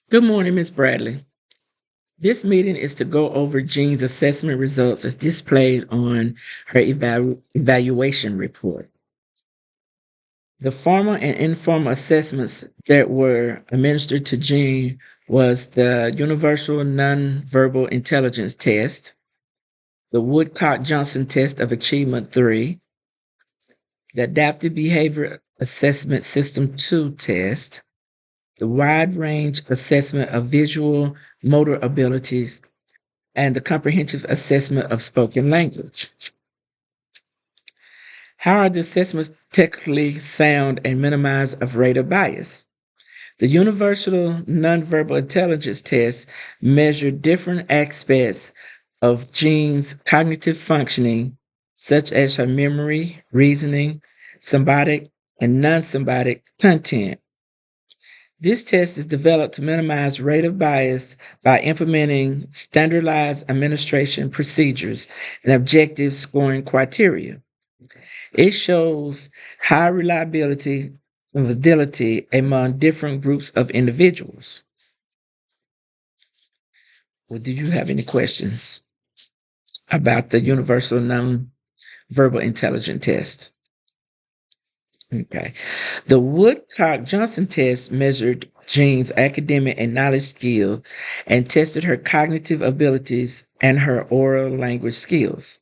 Good morning, Ms. Bradley. This meeting is to go over Jean's assessment results as displayed on her evaluation report. The formal and informal assessments that were administered to Jean was the Universal Nonverbal Intelligence Test, the Woodcock-Johnson Test of Achievement 3, the Adaptive Behavior Assessment System 2 test, the Wide Range Assessment of Visual Motor Abilities, and the Comprehensive Assessment of Spoken Language. How are the assessments technically sound and minimize of rate of bias? The Universal Nonverbal Intelligence Test measured different aspects of Jean's cognitive functioning, such as her memory, reasoning, symbolic, and non-symbolic content. This test is developed to minimize rate of bias by implementing standardized administration procedures and objective scoring criteria. It shows high reliability and validity among different groups of individuals. Well, do you have any questions about the Universal Nonverbal Intelligence Test? Okay. The Woodcock-Johnson test measured Jean's academic and knowledge skill and tested her cognitive abilities and her oral language skills.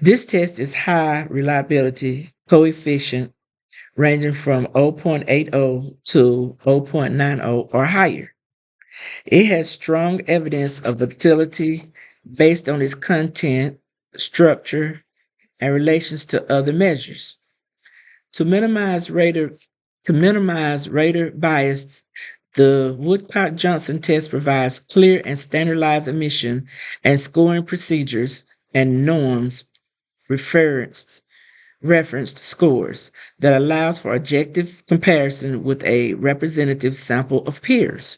This test is high reliability coefficient ranging from 0.80 to 0.90 or higher. It has strong evidence of utility based on its content, structure, and relations to other measures. To minimize rater bias, the Woodcock-Johnson test provides clear and standardized admission and scoring procedures and norms referenced scores that allows for objective comparison with a representative sample of peers.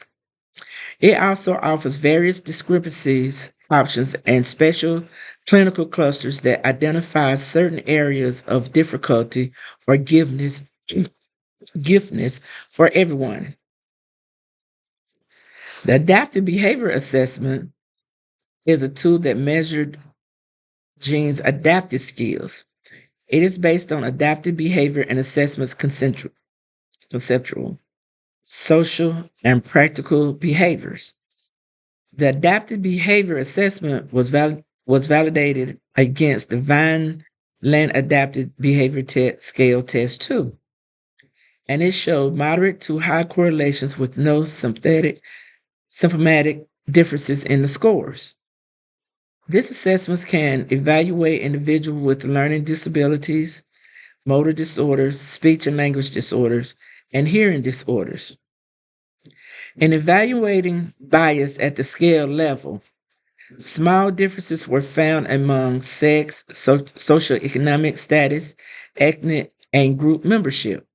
It also offers various discrepancies options and special clinical clusters that identify certain areas of difficulty or giftness for everyone. The adaptive behavior assessment is a tool that measured Jean's adaptive skills. It is based on adaptive behavior and assessments conceptual, social, and practical behaviors. The adaptive behavior assessment was validated against the Vineland Adaptive Behavior Scale Test 2, and it showed moderate to high correlations with no symptomatic differences in the scores. This assessment can evaluate individuals with learning disabilities, motor disorders, speech and language disorders, and hearing disorders. In evaluating bias at the scale level, small differences were found among sex, socioeconomic status, ethnic, and group membership.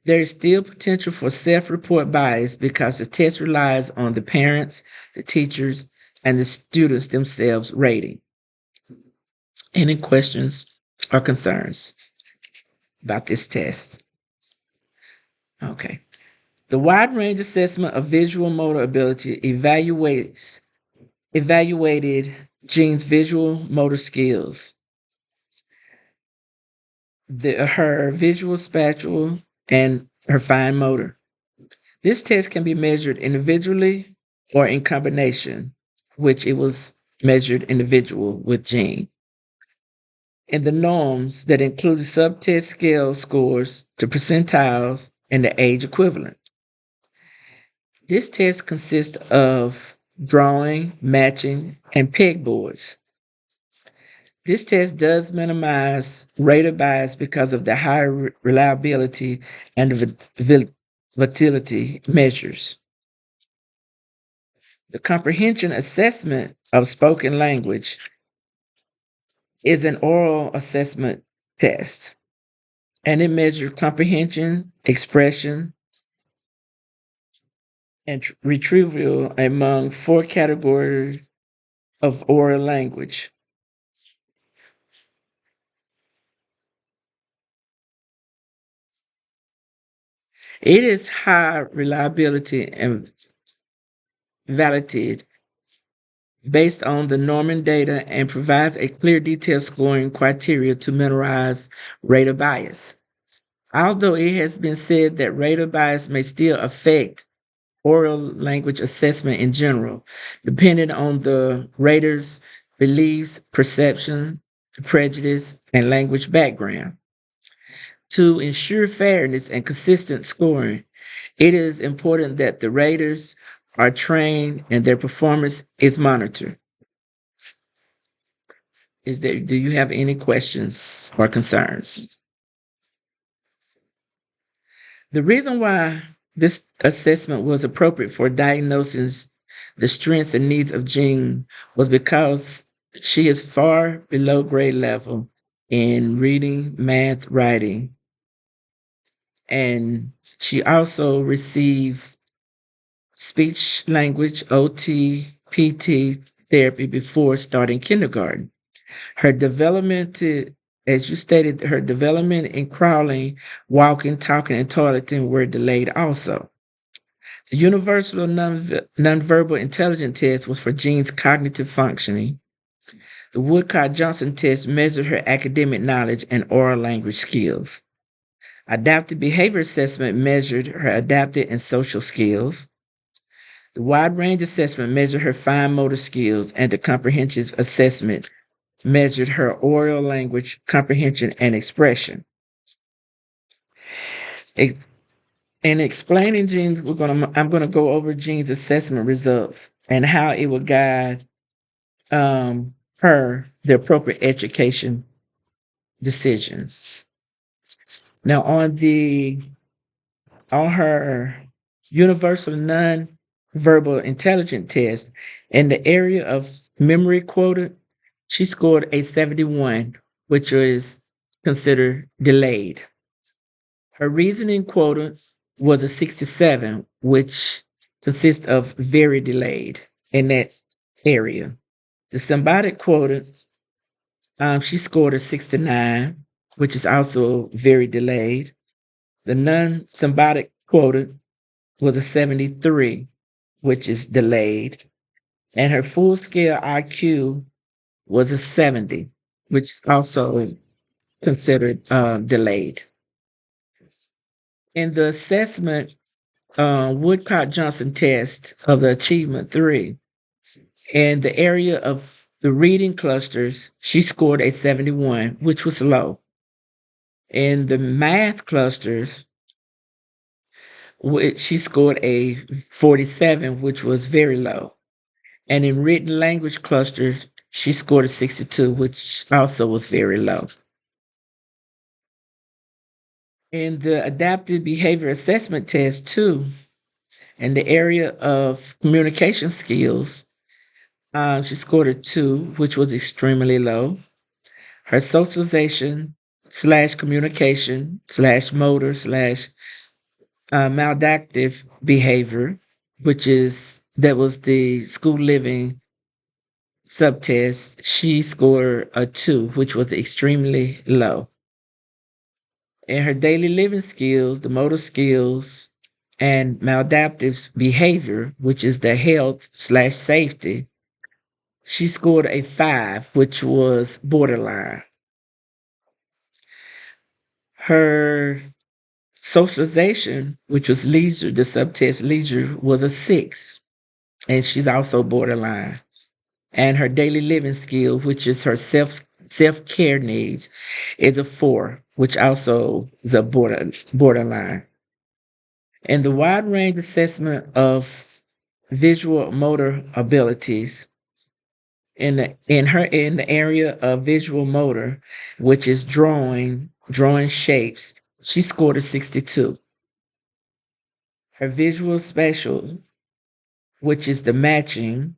There is still potential for self-report bias because the test relies on the parents, the teachers, and the students themselves rating. Any questions or concerns about this test? Okay. The wide range assessment of visual motor ability evaluated Jean's visual motor skills, her visual, spatial, and her fine motor. This test can be measured individually or in combination, which it was measured individual with Jean. And the norms that included subtest scale scores to percentiles and the age equivalent. This test consists of drawing, matching, and pegboards. This test does minimize rate of bias because of the higher reliability and validity measures. The comprehension assessment of spoken language is an oral assessment test, and it measures comprehension, expression, and retrieval among 4 categories of oral language. It is high reliability and validated based on the Norman data and provides a clear detailed scoring criteria to minimize rater bias. Although it has been said that rater bias may still affect oral language assessment in general, depending on the rater's beliefs, perception, prejudice, and language background. To ensure fairness and consistent scoring, it is important that the raters are trained and their performance is monitored. Do you have any questions or concerns? The reason why this assessment was appropriate for diagnosing the strengths and needs of Jean was because she is far below grade level in reading, math, writing, and she also received speech language OT, PT therapy before starting kindergarten. Her development, as you stated, her development in crawling, walking, talking, and toileting were delayed also. The Universal Nonverbal Intelligence Test was for Jean's cognitive functioning. The Woodcock-Johnson test measured her academic knowledge and oral language skills. Adaptive behavior assessment measured her adaptive and social skills. The wide range assessment measured her fine motor skills, and the comprehensive assessment measured her oral language comprehension and expression. In explaining Jean's, I'm gonna go over Jean's assessment results and how it will guide her the appropriate education decisions. Now on her universal non-verbal intelligence test in the area of memory quota, she scored a 71, which was considered delayed. Her reasoning quota was a 67, which consists of very delayed in that area. The symbiotic quota, she scored a 69, which is also very delayed. The non-symbiotic quota was a 73, which is delayed. And her full scale IQ was a 70, which is also considered delayed. In the assessment Woodcock-Johnson test of the Achievement 3, in the area of the reading clusters, she scored a 71, which was low. In the math clusters, she scored a 47, which was very low. And in written language clusters, she scored a 62, which also was very low. In the adaptive behavior assessment test, too, in the area of communication skills, she scored a 2, which was extremely low. Her socialization slash communication slash motor slash maladaptive behavior, that was the school living subtest, she scored a 2, which was extremely low. In her daily living skills, the motor skills, and maladaptive behavior, which is the health slash safety, she scored a 5, which was borderline. Her socialization, which was leisure, the subtest leisure, was a 6, and she's also borderline. And her daily living skill, which is her self care needs, is a 4, which also is a borderline. And the wide range assessment of visual motor abilities in the area of visual motor, which is drawing shapes, she scored a 62. Her visual spatial, which is the matching,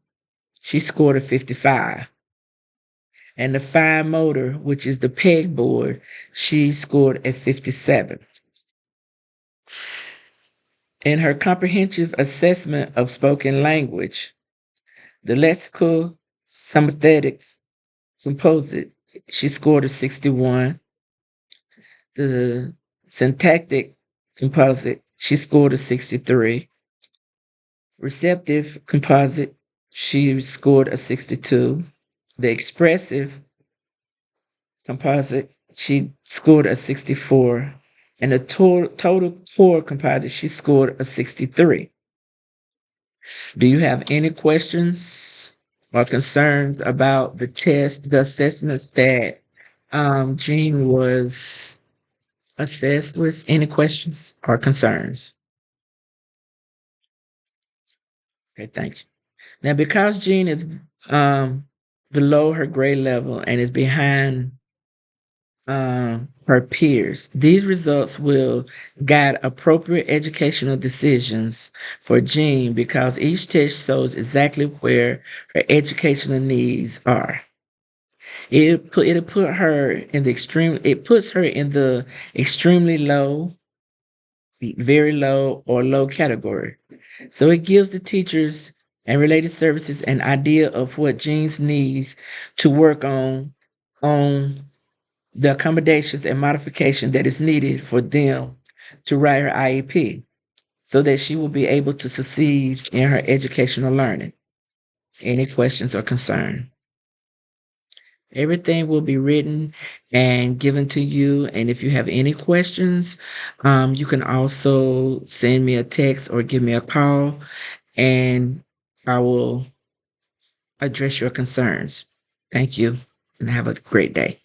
she scored a 55. And the fine motor, which is the pegboard, she scored a 57. In her comprehensive assessment of spoken language, the lexical sympathetic composite, she scored a 61. The syntactic composite, she scored a 63. Receptive composite, she scored a 62. The expressive composite, she scored a 64. And the total core composite, she scored a 63. Do you have any questions or concerns about the test, the assessments that Jean was assessed with? Any questions or concerns? Okay, thank you. Now, because Jean is below her grade level and is behind her peers, these results will guide appropriate educational decisions for Jean because each test shows exactly where her educational needs are. It'll put her in the extreme. It puts her in the extremely low, very low, or low category. So it gives the teachers and related services an idea of what Jean's needs to work on the accommodations and modification that is needed for them to write her IEP so that she will be able to succeed in her educational learning. Any questions or concern? Everything will be written and given to you. And if you have any questions, you can also send me a text or give me a call, and I will address your concerns. Thank you, and have a great day.